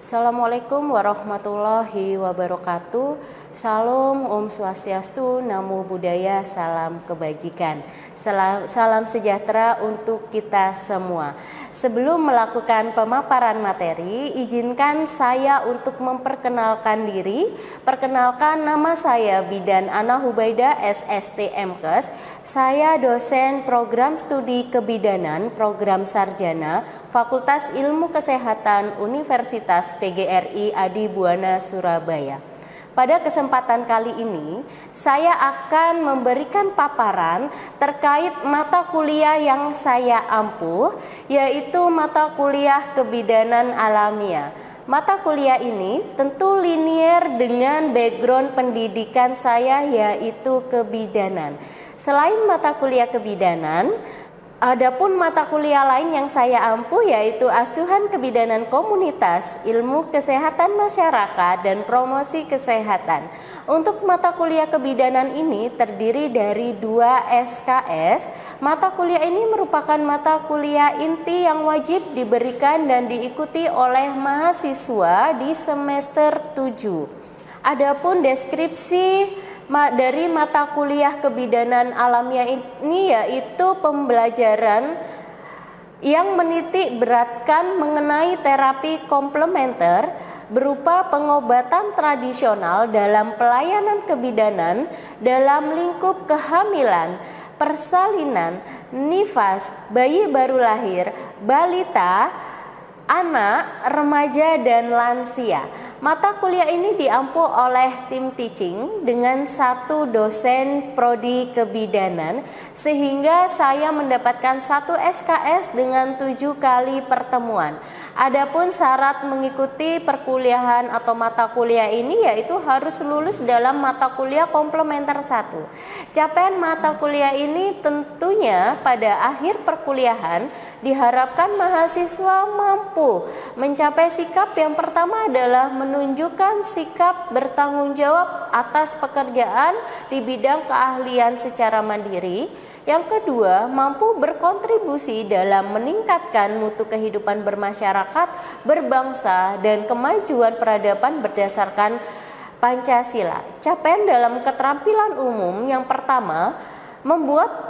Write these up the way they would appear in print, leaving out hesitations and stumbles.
Assalamualaikum warahmatullahi wabarakatuh. Salam, Om Swastiastu, Namo Buddhaya, salam kebajikan. Salam sejahtera untuk kita semua. Sebelum melakukan pemaparan materi, izinkan saya untuk memperkenalkan diri. Perkenalkan, nama saya Bidan Ana Hubaida, SST MKes. Saya dosen program studi kebidanan, program sarjana, Fakultas Ilmu Kesehatan Universitas PGRI Adi Buana Surabaya. Pada kesempatan kali ini, saya akan memberikan paparan terkait mata kuliah yang saya ampuh, yaitu mata kuliah kebidanan alamiah. Mata kuliah ini tentu linier dengan background pendidikan saya, yaitu kebidanan. Selain mata kuliah kebidanan, adapun mata kuliah lain yang saya ampuh yaitu asuhan kebidanan komunitas, ilmu kesehatan masyarakat, dan promosi kesehatan. Untuk mata kuliah kebidanan ini terdiri dari 2 SKS. Mata kuliah ini merupakan mata kuliah inti yang wajib diberikan dan diikuti oleh mahasiswa di semester 7. Adapun deskripsi dari mata kuliah kebidanan alamiah ini yaitu pembelajaran yang menitik beratkan mengenai terapi komplementer berupa pengobatan tradisional dalam pelayanan kebidanan dalam lingkup kehamilan, persalinan, nifas, bayi baru lahir, balita, anak, remaja, dan lansia. Mata kuliah ini diampu oleh tim teaching dengan 1 dosen prodi kebidanan, sehingga saya mendapatkan 1 SKS dengan 7 kali pertemuan. Adapun syarat mengikuti perkuliahan atau mata kuliah ini yaitu harus lulus dalam mata kuliah komplementer 1. Capaian mata kuliah ini tentunya pada akhir perkuliahan diharapkan mahasiswa mampu mencapai sikap yang pertama adalah menunjukkan sikap bertanggung jawab atas pekerjaan di bidang keahlian secara mandiri. Yang kedua, mampu berkontribusi dalam meningkatkan mutu kehidupan bermasyarakat, berbangsa, dan kemajuan peradaban berdasarkan Pancasila. Capaian dalam keterampilan umum yang pertama,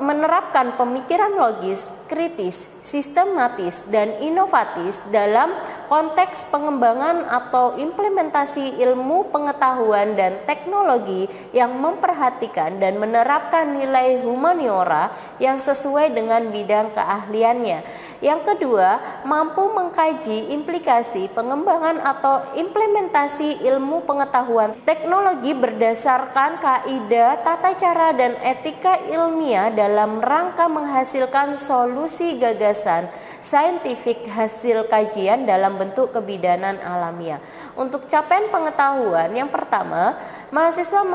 menerapkan pemikiran logis, kritis, sistematis, dan inovatif dalam konteks pengembangan atau implementasi ilmu pengetahuan dan teknologi yang memperhatikan dan menerapkan nilai humaniora yang sesuai dengan bidang keahliannya. Yang kedua, mampu mengkaji implikasi pengembangan atau implementasi ilmu pengetahuan teknologi berdasarkan kaidah, tata cara, dan etika ilmiah dalam rangka menghasilkan solusi gagasan saintifik hasil kajian dalam bentuk kebidanan alamiah. Untuk capaian pengetahuan, yang pertama, mahasiswa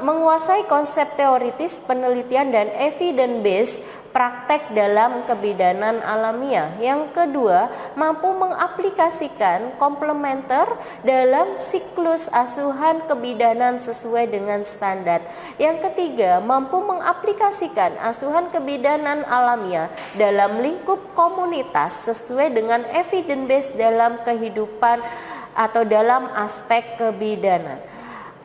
menguasai konsep teoritis, penelitian, dan evidence based praktek dalam kebidanan alamiah. Yang kedua, mampu mengaplikasikan komplementer dalam siklus asuhan kebidanan sesuai dengan standar. Yang ketiga, mampu mengaplikasikan asuhan kebidanan alamiah dalam lingkup komunitas sesuai dengan evidence based dalam kehidupan atau dalam aspek kebidanan.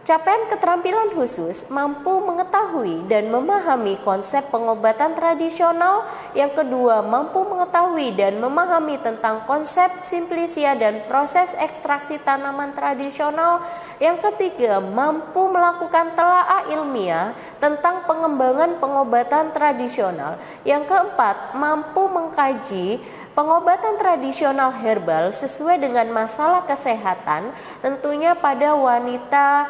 Capaian keterampilan khusus, mampu mengetahui dan memahami konsep pengobatan tradisional. Yang kedua, mampu mengetahui dan memahami tentang konsep simplisia dan proses ekstraksi tanaman tradisional. Yang ketiga, mampu melakukan telaah ilmiah tentang pengembangan pengobatan tradisional. Yang keempat, mampu mengkaji pengobatan tradisional herbal sesuai dengan masalah kesehatan, tentunya pada wanita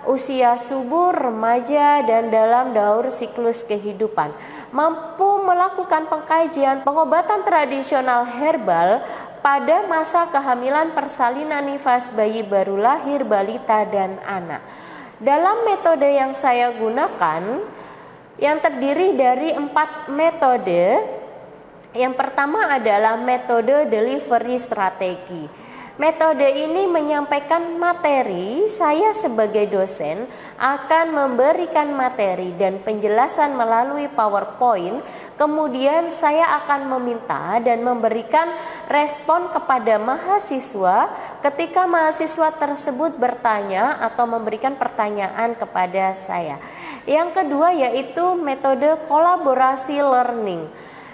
usia subur, remaja, dan dalam daur siklus kehidupan. Mampu melakukan pengkajian pengobatan tradisional herbal pada masa kehamilan, persalinan, nifas, bayi baru lahir, balita, dan anak. Dalam metode yang saya gunakan, yang terdiri dari 4 metode. Yang pertama adalah metode delivery strategi. Metode ini menyampaikan materi, saya sebagai dosen akan memberikan materi dan penjelasan melalui PowerPoint. Kemudian saya akan meminta dan memberikan respon kepada mahasiswa ketika mahasiswa tersebut bertanya atau memberikan pertanyaan kepada saya. Yang kedua yaitu metode kolaborasi learning.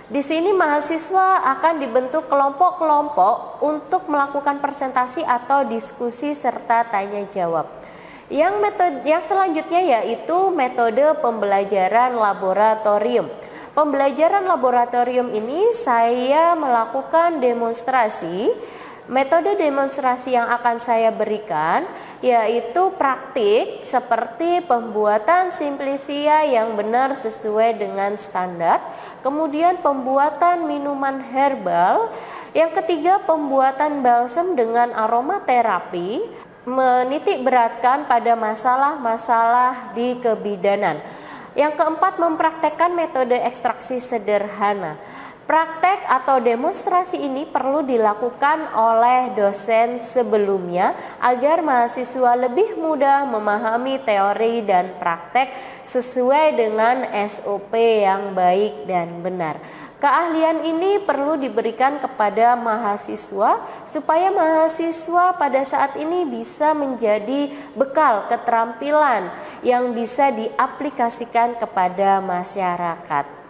Di sini mahasiswa akan dibentuk kelompok-kelompok untuk melakukan presentasi atau diskusi serta tanya jawab. Yang selanjutnya yaitu metode pembelajaran laboratorium. Pembelajaran laboratorium ini saya melakukan demonstrasi. Metode demonstrasi yang akan saya berikan yaitu praktik seperti pembuatan simplisia yang benar sesuai dengan standar, kemudian pembuatan minuman herbal, yang ketiga pembuatan balsam dengan aromaterapi, menitik beratkan pada masalah-masalah di kebidanan. Yang keempat mempraktekkan metode ekstraksi sederhana. Praktek atau demonstrasi ini perlu dilakukan oleh dosen sebelumnya agar mahasiswa lebih mudah memahami teori dan praktek sesuai dengan SOP yang baik dan benar. Keahlian ini perlu diberikan kepada mahasiswa supaya mahasiswa pada saat ini bisa menjadi bekal keterampilan yang bisa diaplikasikan kepada masyarakat.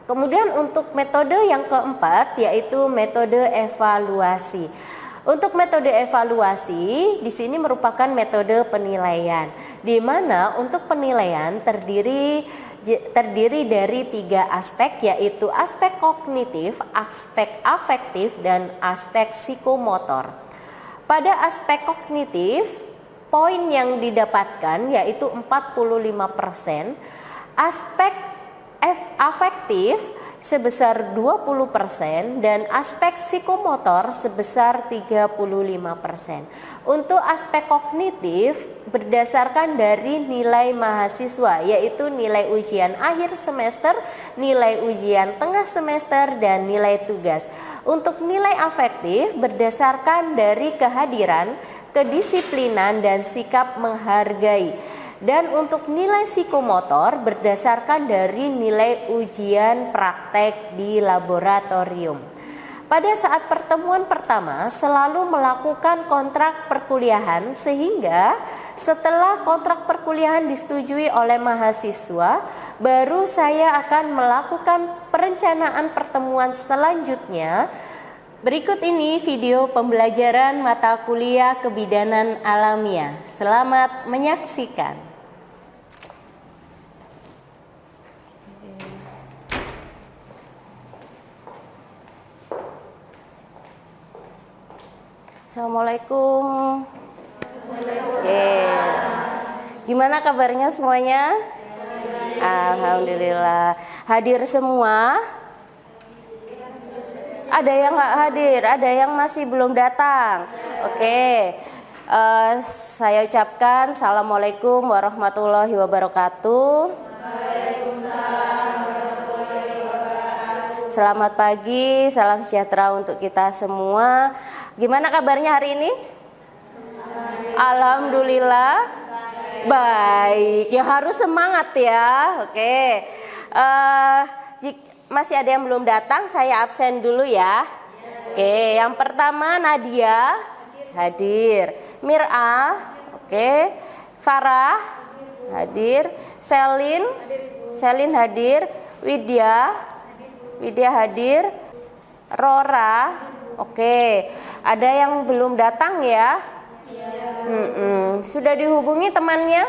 Kemudian untuk metode yang keempat yaitu metode evaluasi. Untuk metode evaluasi di sini merupakan metode penilaian, di mana untuk penilaian terdiri dari 3 aspek, yaitu aspek kognitif, aspek afektif, dan aspek psikomotor. Pada aspek kognitif, poin yang didapatkan yaitu 45%, aspek afektif sebesar 20% dan aspek psikomotor sebesar 35%. Untuk aspek kognitif berdasarkan dari nilai mahasiswa yaitu nilai ujian akhir semester, nilai ujian tengah semester, dan nilai tugas. Untuk nilai afektif berdasarkan dari kehadiran, kedisiplinan, dan sikap menghargai. Dan untuk nilai psikomotor berdasarkan dari nilai ujian praktek di laboratorium. Pada saat pertemuan pertama selalu melakukan kontrak perkuliahan, sehingga setelah kontrak perkuliahan disetujui oleh mahasiswa, baru saya akan melakukan perencanaan pertemuan selanjutnya. Berikut ini video pembelajaran mata kuliah kebidanan alamiah. Selamat menyaksikan. Assalamualaikum. Oke. Gimana kabarnya semuanya? Alhamdulillah. Hadir semua? Ada yang nggak hadir, ada yang masih belum datang. Oke. Saya ucapkan Assalamualaikum warahmatullahi wabarakatuh. Selamat pagi, salam sejahtera untuk kita semua. Gimana kabarnya hari ini? Alhamdulillah baik. Ya harus semangat ya. Oke. Masih ada yang belum datang, saya absen dulu ya. Oke, yang pertama Nadia hadir, Mira, oke, Farah hadir, Selin hadir, Widya hadir, Rora, oke. Ada yang belum datang ya? Sudah dihubungi temannya?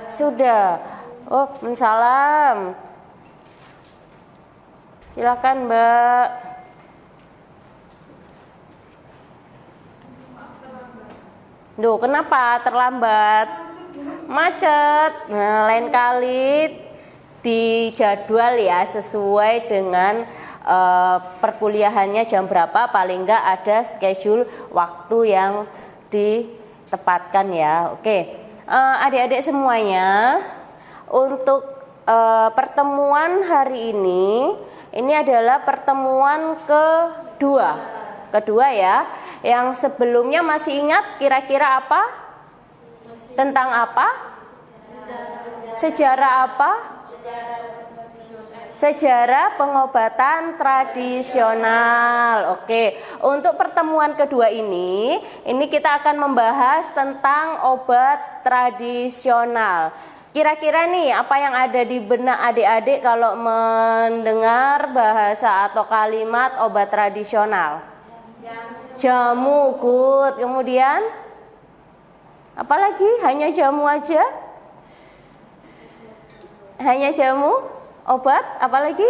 Sudah. Oh, mensalam. Silakan Mbak. Duh, kenapa terlambat? Macet. Nah, lain kali dijadwal ya sesuai dengan perkuliahannya jam berapa, paling enggak ada schedule waktu yang ditempatkan ya. Oke, adik-adik semuanya, untuk pertemuan hari ini adalah pertemuan kedua kedua ya. Yang sebelumnya masih ingat kira-kira apa? Tentang apa? Sejarah apa? Sejarah pengobatan tradisional. Oke, untuk pertemuan kedua ini kita akan membahas tentang obat tradisional. Kira-kira nih apa yang ada di benak adik-adik kalau mendengar bahasa atau kalimat obat tradisional? Jamu, good. Kemudian apalagi? Hanya jamu aja? Hanya jamu? Obat, apalagi?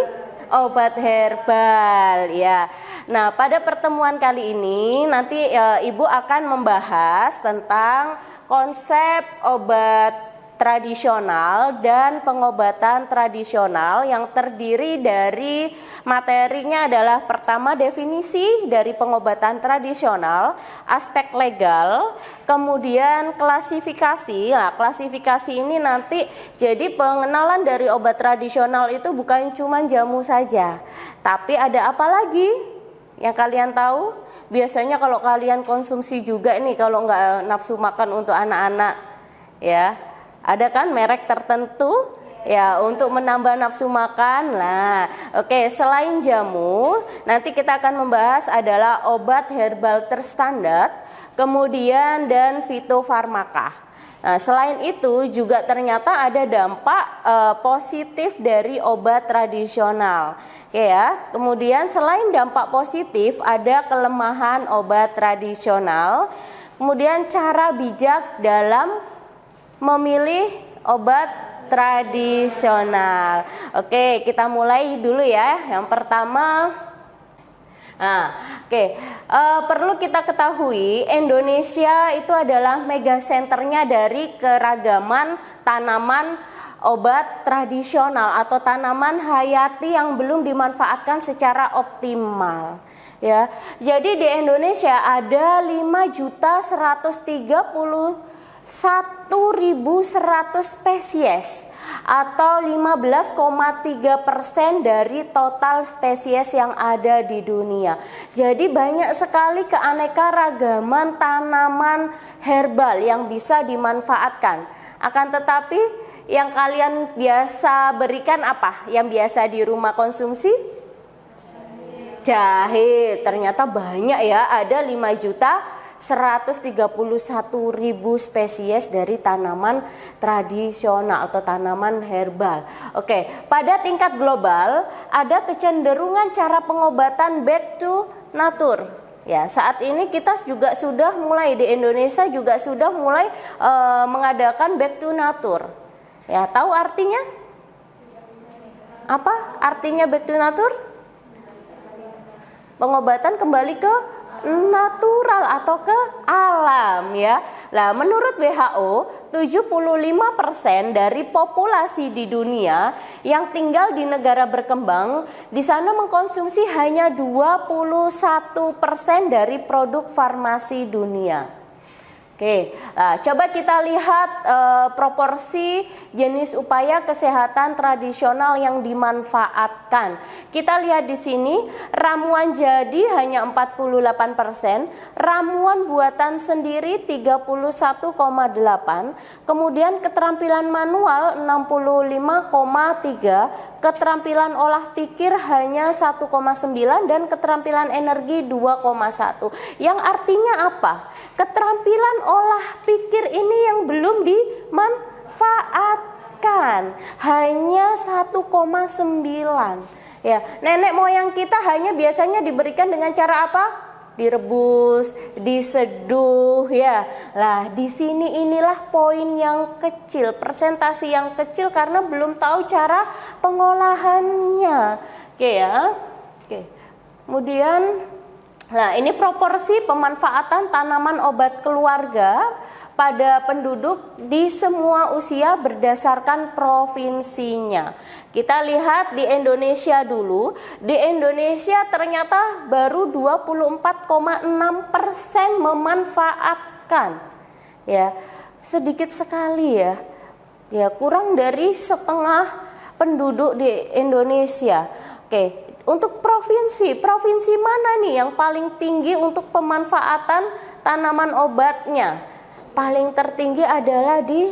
Obat herbal ya. Nah, pada pertemuan kali ini nanti Ibu akan membahas tentang konsep obat tradisional dan pengobatan tradisional yang terdiri dari materinya adalah pertama definisi dari pengobatan tradisional, aspek legal, kemudian klasifikasi. Nah, klasifikasi ini nanti jadi pengenalan dari obat tradisional itu bukan cuma jamu saja, tapi ada apa lagi yang kalian tahu? Biasanya kalau kalian konsumsi juga nih kalau nggak nafsu makan untuk anak-anak ya, ada kan merek tertentu ya untuk menambah nafsu makan. Nah, oke, selain jamu, nanti kita akan membahas adalah obat herbal terstandar, kemudian dan fitofarmaka. Nah, selain itu juga ternyata ada dampak positif dari obat tradisional. Oke ya. Kemudian selain dampak positif ada kelemahan obat tradisional. Kemudian cara bijak dalam memilih obat tradisional. Oke, kita mulai dulu ya. Yang pertama, perlu kita ketahui Indonesia itu adalah mega centernya dari keragaman tanaman obat tradisional atau tanaman hayati yang belum dimanfaatkan secara optimal. Ya, jadi di Indonesia ada 5.131.100 spesies atau 15,3% dari total spesies yang ada di dunia. Jadi banyak sekali keanekaragaman tanaman herbal yang bisa dimanfaatkan. Akan tetapi yang kalian biasa berikan apa? Yang biasa di rumah konsumsi? Jahe. Ternyata banyak ya, ada 5.131.000 spesies dari tanaman tradisional atau tanaman herbal. Oke, pada tingkat global ada kecenderungan cara pengobatan back to nature. Ya, saat ini kita juga sudah mulai di Indonesia juga sudah mulai mengadakan back to nature. Ya, tahu artinya? Apa artinya back to nature? Pengobatan kembali ke natural atau ke alam ya. Nah, menurut WHO, 75% dari populasi di dunia yang tinggal di negara berkembang di sana mengkonsumsi hanya 21% dari produk farmasi dunia. Oke, nah, coba kita lihat proporsi jenis upaya kesehatan tradisional yang dimanfaatkan. Kita lihat di sini, ramuan jadi hanya 48%, ramuan buatan sendiri 31,8%, kemudian keterampilan manual 65,3%, keterampilan olah pikir hanya 1,9% dan keterampilan energi 2,1%. Yang artinya apa? Keterampilan olah pikir ini yang belum dimanfaatkan hanya 1,9. Ya, nenek moyang kita hanya biasanya diberikan dengan cara apa? Direbus, diseduh ya. Lah, di sini inilah poin yang kecil, persentase yang kecil karena belum tahu cara pengolahannya. Oke ya. Oke. Kemudian nah, ini proporsi pemanfaatan tanaman obat keluarga pada penduduk di semua usia berdasarkan provinsinya. Kita lihat di Indonesia dulu. Di Indonesia ternyata baru 24,6% memanfaatkan. Ya, sedikit sekali ya. Ya, kurang dari setengah penduduk di Indonesia. Oke, Untuk provinsi mana nih yang paling tinggi untuk pemanfaatan tanaman obatnya? Paling tertinggi adalah di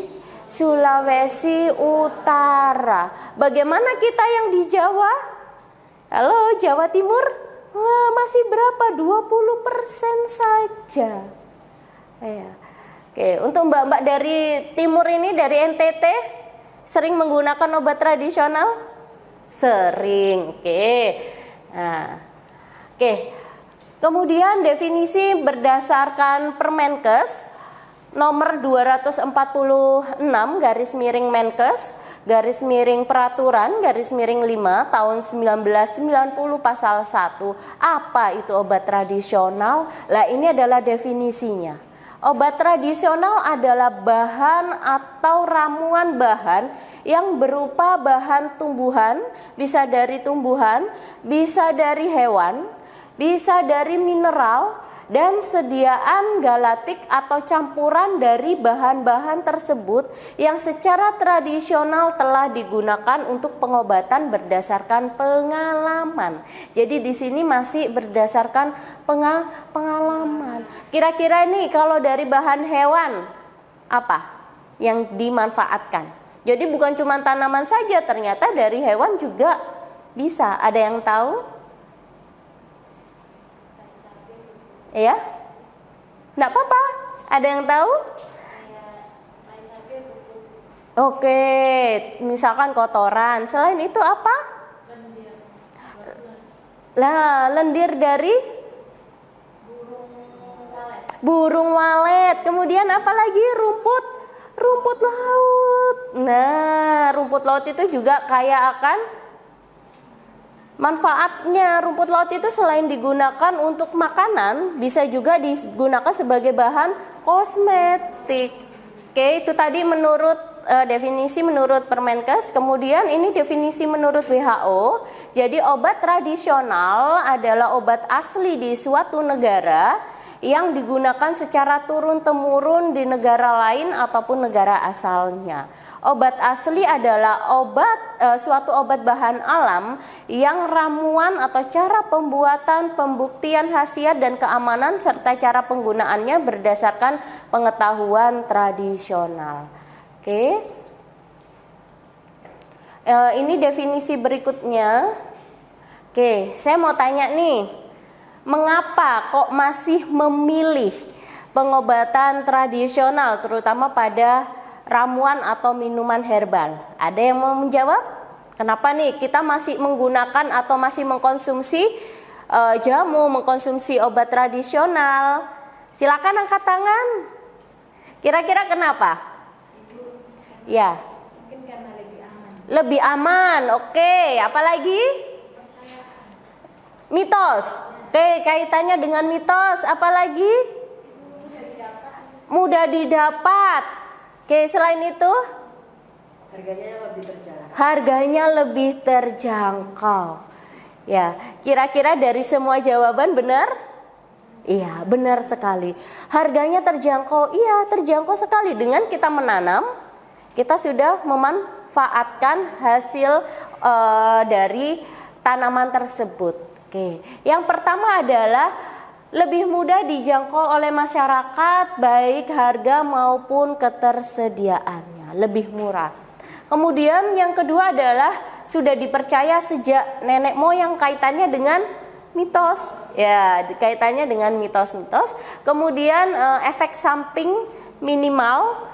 Sulawesi Utara. Bagaimana kita yang di Jawa? Halo, Jawa Timur? Wah, masih berapa? 20% saja. Ya. Oke, untuk mbak-mbak dari timur ini, dari NTT, sering menggunakan obat tradisional? Sering. Oke. Nah, oke. Kemudian definisi berdasarkan Permenkes nomor 246 garis miring Menkes garis miring peraturan garis miring 5 tahun 1990 pasal 1. Apa itu obat tradisional? Lah, ini adalah definisinya. Obat tradisional adalah bahan atau ramuan bahan yang berupa bahan tumbuhan, bisa dari tumbuhan, bisa dari hewan, bisa dari mineral, dan sediaan galatik atau campuran dari bahan-bahan tersebut yang secara tradisional telah digunakan untuk pengobatan berdasarkan pengalaman. Jadi di sini masih berdasarkan pengalaman. Kira-kira nih kalau dari bahan hewan apa yang dimanfaatkan? Jadi bukan cuma tanaman saja, ternyata dari hewan juga bisa. Ada yang tahu? Ya, enggak apa-apa. Ada yang tahu? Oke, misalkan kotoran. Selain itu apa? Lah, lendir dari burung walet. Kemudian apa lagi? Rumput laut. Nah, rumput laut itu juga kaya akan manfaatnya. Rumput laut itu selain digunakan untuk makanan, bisa juga digunakan sebagai bahan kosmetik. Oke, itu tadi menurut definisi menurut Permenkes. Kemudian ini definisi menurut WHO. Jadi obat tradisional adalah obat asli di suatu negara yang digunakan secara turun-temurun di negara lain ataupun negara asalnya. Obat asli adalah suatu obat bahan alam yang ramuan atau cara pembuatan, pembuktian khasiat dan keamanan serta cara penggunaannya berdasarkan pengetahuan tradisional. Oke. Ini definisi berikutnya. Oke, saya mau tanya nih, mengapa kok masih memilih pengobatan tradisional terutama pada ramuan atau minuman herbal? Ada yang mau menjawab? Kenapa nih kita masih menggunakan atau masih mengkonsumsi jamu, mengkonsumsi obat tradisional? Silakan angkat tangan. Kira-kira kenapa? Ya. Mungkin karena lebih aman. Lebih aman. Oke, apalagi? Mitos. Oke, kaitannya dengan mitos, apalagi? Mudah didapat. Oke, selain itu? Harganya lebih terjangkau. Ya, kira-kira dari semua jawaban benar? Iya, benar sekali. Harganya terjangkau. Iya, terjangkau sekali. Dengan kita menanam, kita sudah memanfaatkan hasil dari tanaman tersebut. Oke, yang pertama adalah lebih mudah dijangkau oleh masyarakat, baik harga maupun ketersediaannya, lebih murah. Kemudian yang kedua adalah sudah dipercaya sejak nenek moyang, kaitannya dengan mitos. Ya, kaitannya dengan mitos-mitos. Kemudian efek samping minimal.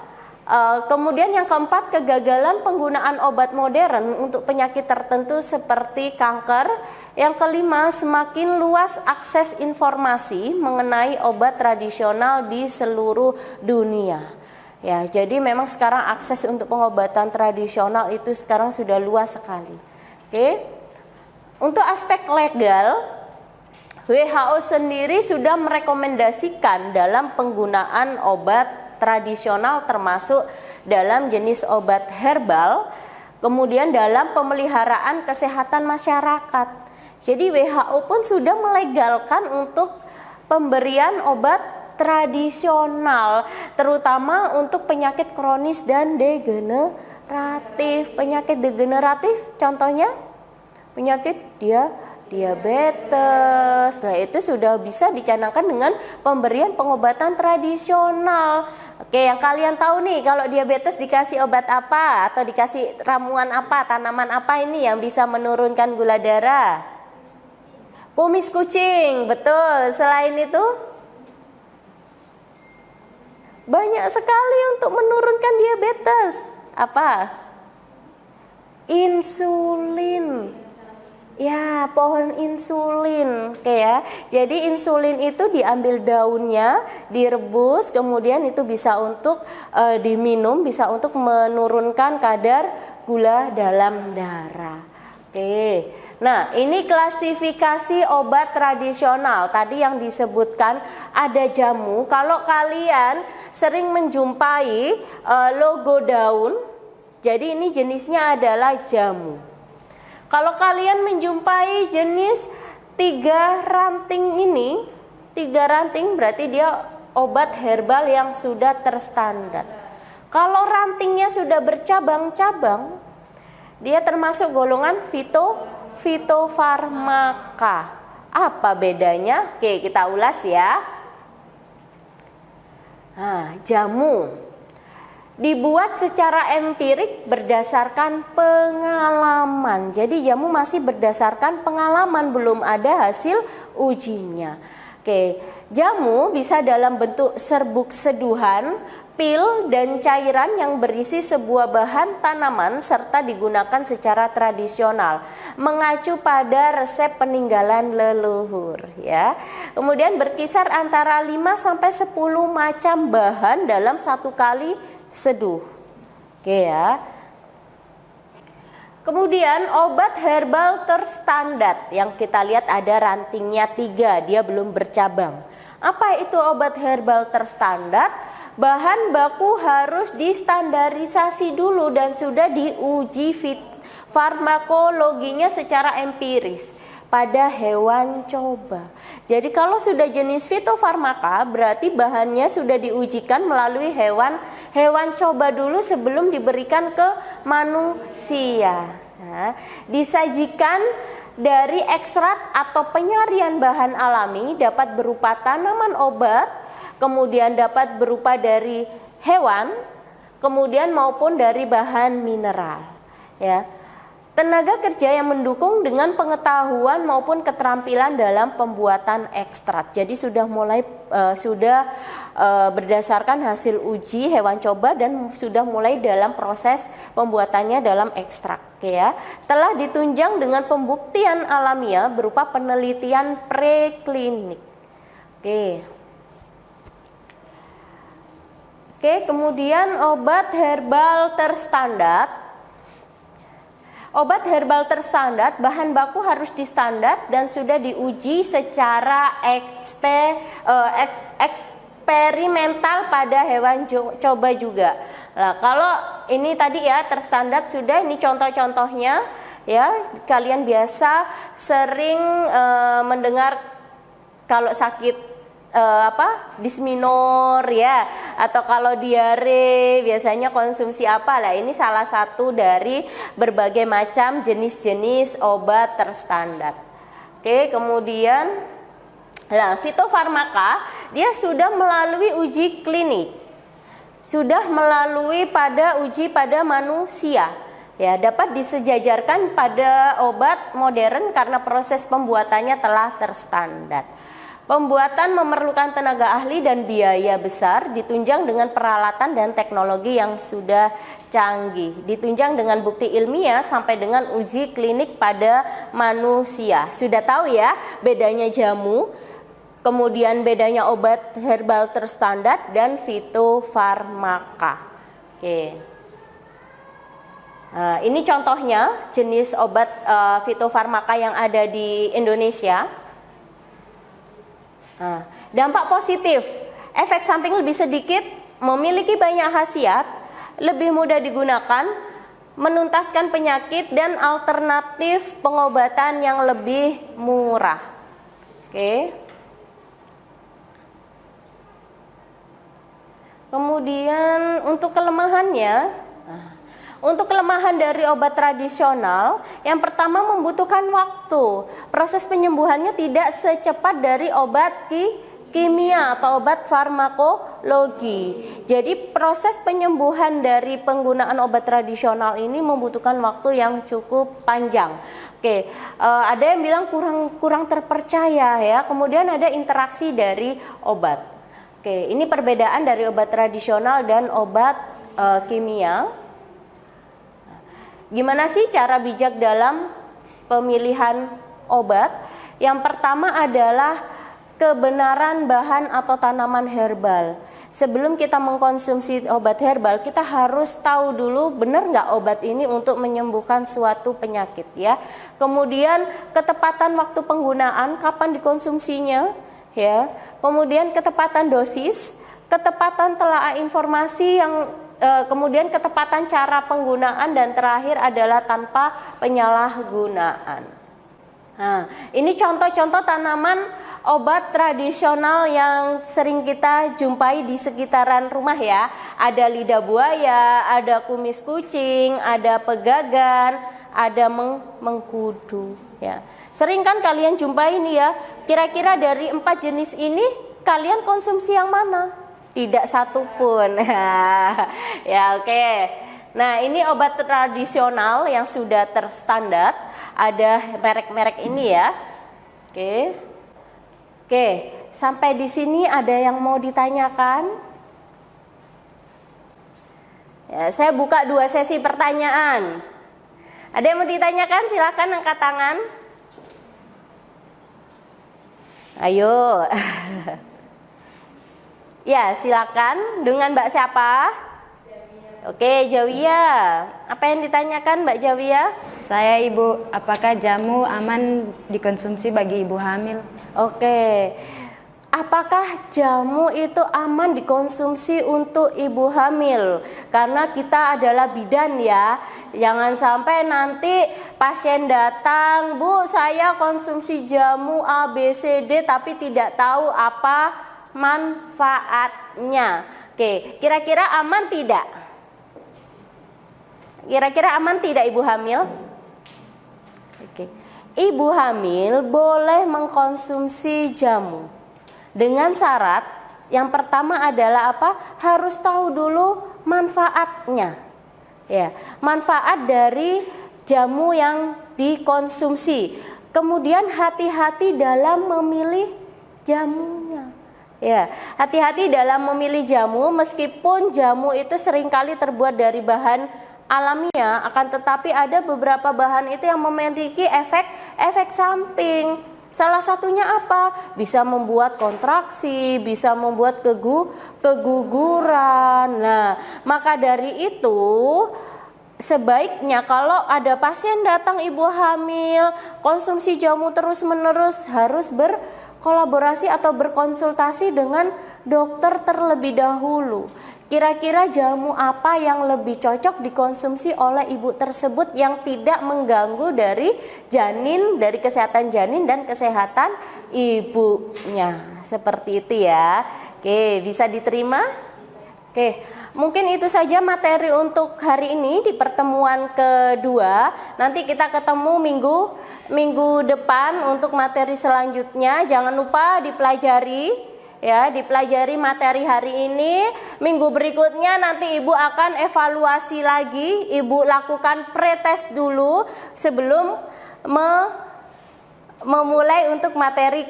Kemudian yang keempat, kegagalan penggunaan obat modern untuk penyakit tertentu seperti kanker. Yang kelima, semakin luas akses informasi mengenai obat tradisional di seluruh dunia. Ya, jadi memang sekarang akses untuk pengobatan tradisional itu sekarang sudah luas sekali. Oke. Untuk aspek legal, WHO sendiri sudah merekomendasikan dalam penggunaan obat tradisional termasuk dalam jenis obat herbal, kemudian dalam pemeliharaan kesehatan masyarakat. Jadi WHO pun sudah melegalkan untuk pemberian obat tradisional, terutama untuk penyakit kronis dan degeneratif. Penyakit degeneratif contohnya penyakit diabetes. Nah, itu sudah bisa dicanangkan dengan pemberian pengobatan tradisional. Oke, yang kalian tahu nih, kalau diabetes dikasih obat apa atau dikasih ramuan apa, tanaman apa ini yang bisa menurunkan gula darah? Kumis kucing, betul. Selain itu, banyak sekali untuk menurunkan diabetes. Apa? Insulin. Ya, pohon insulin, oke ya. Jadi insulin itu diambil daunnya, direbus, kemudian itu bisa untuk diminum, bisa untuk menurunkan kadar gula dalam darah. Oke. Nah, ini klasifikasi obat tradisional. Tadi yang disebutkan ada jamu. Kalau kalian sering menjumpai logo daun, jadi ini jenisnya adalah jamu. Kalau kalian menjumpai jenis 3 ranting ini, 3 ranting berarti dia obat herbal yang sudah terstandar. Kalau rantingnya sudah bercabang-cabang, dia termasuk golongan fitofarmaka. Apa bedanya? Oke, kita ulas ya. Nah, jamu dibuat secara empirik berdasarkan pengalaman. Jadi jamu masih berdasarkan pengalaman, belum ada hasil ujinya. Oke, jamu bisa dalam bentuk serbuk seduhan, pil, dan cairan yang berisi sebuah bahan tanaman serta digunakan secara tradisional, mengacu pada resep peninggalan leluhur ya. Kemudian berkisar antara 5 sampai 10 macam bahan dalam satu kali seduh. Oke ya. Kemudian obat herbal terstandar yang kita lihat ada rantingnya 3, dia belum bercabang. Apa itu obat herbal terstandar? Bahan baku harus distandarisasi dulu dan sudah diuji farmakologinya secara empiris pada hewan coba. Jadi kalau sudah jenis fitofarmaka berarti bahannya sudah diujikan melalui hewan coba dulu sebelum diberikan ke manusia. Nah, disajikan dari ekstrak atau penyarian bahan alami, dapat berupa tanaman obat, kemudian dapat berupa dari hewan, kemudian maupun dari bahan mineral ya. Tenaga kerja yang mendukung dengan pengetahuan maupun keterampilan dalam pembuatan ekstrak. Jadi sudah mulai berdasarkan hasil uji hewan coba dan sudah mulai dalam proses pembuatannya dalam ekstrak ya. Telah ditunjang dengan pembuktian alamiah berupa penelitian preklinik. Oke, kemudian obat herbal terstandar. Obat herbal terstandar, bahan baku harus distandar dan sudah diuji secara eksperimental pada hewan coba juga. Nah, kalau ini tadi ya terstandar sudah, ini contoh-contohnya ya. Kalian biasa sering mendengar kalau sakit disminor ya, atau kalau diare biasanya konsumsi apa lah. Ini salah satu dari berbagai macam jenis-jenis obat terstandar. Oke, kemudian fitofarmaka dia sudah melalui uji klinik, sudah melalui uji pada manusia ya, dapat disejajarkan pada obat modern karena proses pembuatannya telah terstandar. Pembuatan memerlukan tenaga ahli dan biaya besar, ditunjang dengan peralatan dan teknologi yang sudah canggih, ditunjang dengan bukti ilmiah sampai dengan uji klinik pada manusia. Sudah tahu ya bedanya jamu, kemudian bedanya obat herbal terstandar dan fitofarmaka. Oke. Nah, ini contohnya jenis obat fitofarmaka yang ada di Indonesia. Nah, dampak positif, efek samping lebih sedikit, memiliki banyak khasiat, lebih mudah digunakan, menuntaskan penyakit, dan alternatif pengobatan yang lebih murah. Oke. Kemudian untuk kelemahannya, Untuk kelemahan dari obat tradisional, yang pertama membutuhkan waktu. Proses penyembuhannya tidak secepat dari obat kimia atau obat farmakologi. Jadi proses penyembuhan dari penggunaan obat tradisional ini membutuhkan waktu yang cukup panjang. Oke, ada yang bilang kurang terpercaya ya. Kemudian ada interaksi dari obat. Oke, ini perbedaan dari obat tradisional dan obat kimia. Gimana sih cara bijak dalam pemilihan obat? Yang pertama adalah kebenaran bahan atau tanaman herbal. Sebelum kita mengkonsumsi obat herbal, kita harus tahu dulu benar nggak obat ini untuk menyembuhkan suatu penyakit ya. Kemudian ketepatan waktu penggunaan, kapan dikonsumsinya ya. Kemudian ketepatan dosis, ketepatan telaah informasi yang kemudian ketepatan cara penggunaan, dan terakhir adalah tanpa penyalahgunaan. Nah, ini contoh-contoh tanaman obat tradisional yang sering kita jumpai di sekitaran rumah ya. Ada lidah buaya, ada kumis kucing, ada pegagan, ada mengkudu ya. Sering kan kalian jumpai ini ya. Kira-kira dari 4 jenis ini kalian konsumsi yang mana? Tidak satu pun. Ya, oke. Nah, ini obat tradisional yang sudah terstandar. Ada merek-merek ini ya. Oke, sampai di sini ada yang mau ditanyakan? Ya, saya buka 2 sesi pertanyaan. Ada yang mau ditanyakan? Silakan angkat tangan. Ayo. Ya, silakan. Dengan Mbak siapa? Jawia. Oke, Jawia. Apa yang ditanyakan Mbak Jawia? Saya Ibu, apakah jamu aman dikonsumsi bagi ibu hamil? Oke. Apakah jamu itu aman dikonsumsi untuk ibu hamil? Karena kita adalah bidan ya. Jangan sampai nanti pasien datang, "Bu, saya konsumsi jamu A, B, C, D tapi tidak tahu apa manfaatnya." Oke, kira-kira aman tidak? Kira-kira aman tidak ibu hamil? Oke. Ibu hamil boleh mengkonsumsi jamu dengan syarat yang pertama adalah apa? Harus tahu dulu manfaatnya. Ya, manfaat dari jamu yang dikonsumsi. Kemudian hati-hati dalam memilih jamunya. Ya, hati-hati dalam memilih jamu, meskipun jamu itu seringkali terbuat dari bahan alamiah, akan tetapi ada beberapa bahan itu yang memiliki efek samping. Salah satunya apa? Bisa membuat kontraksi, bisa membuat keguguran. Nah, maka dari itu sebaiknya kalau ada pasien datang ibu hamil, konsumsi jamu terus-menerus, harus berkolaborasi atau berkonsultasi dengan dokter terlebih dahulu. Kira-kira jamu apa yang lebih cocok dikonsumsi oleh ibu tersebut yang tidak mengganggu dari janin, dari kesehatan janin dan kesehatan ibunya. Seperti itu ya. Oke, bisa diterima? Oke, mungkin itu saja materi untuk hari ini di pertemuan kedua. Nanti kita ketemu minggu depan untuk materi selanjutnya. Jangan lupa dipelajari. Ya, dipelajari materi hari ini. Minggu berikutnya nanti ibu akan evaluasi lagi. Ibu lakukan pretest dulu sebelum memulai untuk materi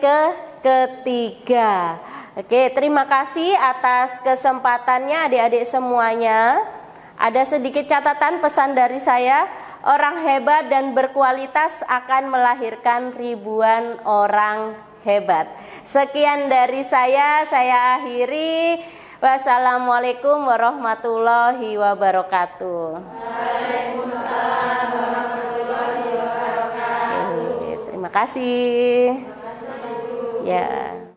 ketiga. Oke, terima kasih atas kesempatannya adik-adik semuanya. Ada sedikit catatan pesan dari saya. Orang hebat dan berkualitas akan melahirkan ribuan orang hebat. Sekian dari saya akhiri. Wassalamualaikum warahmatullahi wabarakatuh. Waalaikumsalam warahmatullahi wabarakatuh. Terima kasih. Terima kasih. Ya.